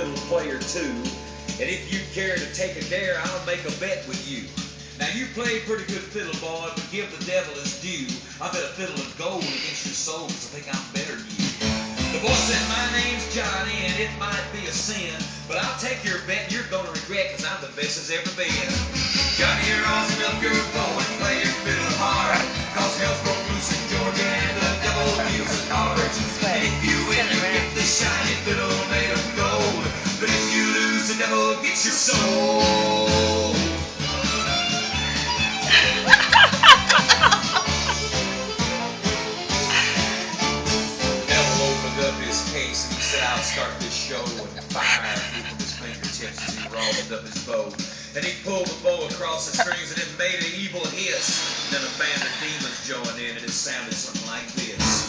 fiddle player too. And if you care to take a dare, I'll make a bet with you. Now you play pretty good fiddle, boy, but give the devil his due. I bet a fiddle of gold against your soul, 'cause I think I'm better than you. The boy said, my name's Johnny, and it might be a sin, but I'll take your bet, you're gonna regret, 'cause I'm the best as ever been. Johnny, you're awesome up your bow and play your fiddle hard, 'cause hell's broke loose in Georgia, and the devil deals the cards. And if you win, you get the shiny fiddle made of gold, but if you lose, the devil gets your soul. Case, and he said, I'll start this show, and fire flew from his fingertips as he rolled up his bow. And he pulled the bow across the strings, and it made an evil hiss. And then a band of demons joined in, and it sounded something like this.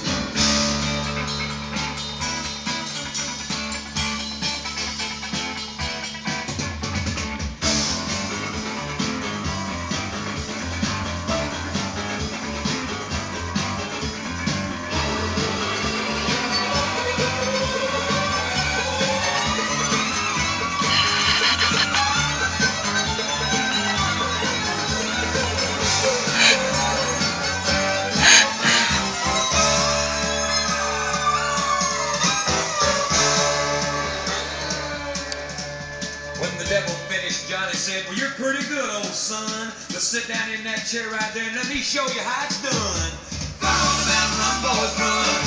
When the devil finished, Johnny said, well, you're pretty good, old son. But sit down in that chair right there and let me show you how it's done. Fly on the mountain, run, boys, run.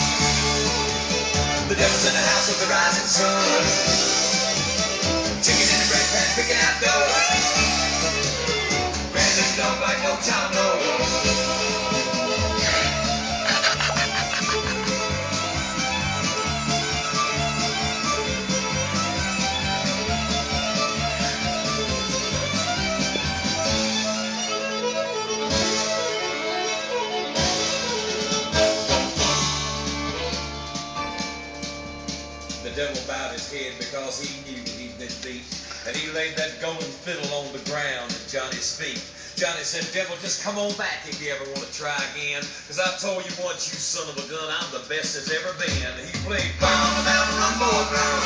The devil's in the house with the rising sun. Chicken in the bread pan, picking out dough. Granddad's dog like no child knows. The devil bowed his head because he knew he'd been beat, and he laid that golden fiddle on the ground at Johnny's feet. Johnny said, devil, just come on back if you ever want to try again, 'cause I told you once, you son of a gun, I'm the best there's ever been. He played Fire on the Mountain, Run, Boy, Run.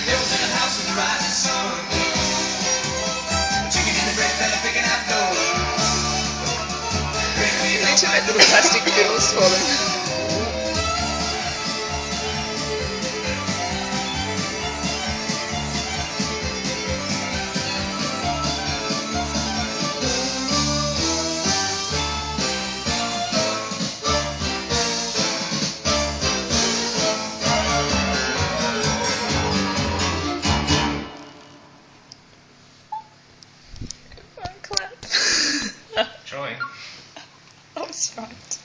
Devil's in the house with the rising sun. Chicken in the bread pan, picking out dough. They should make little plastic fiddles for them. Trying. I was right.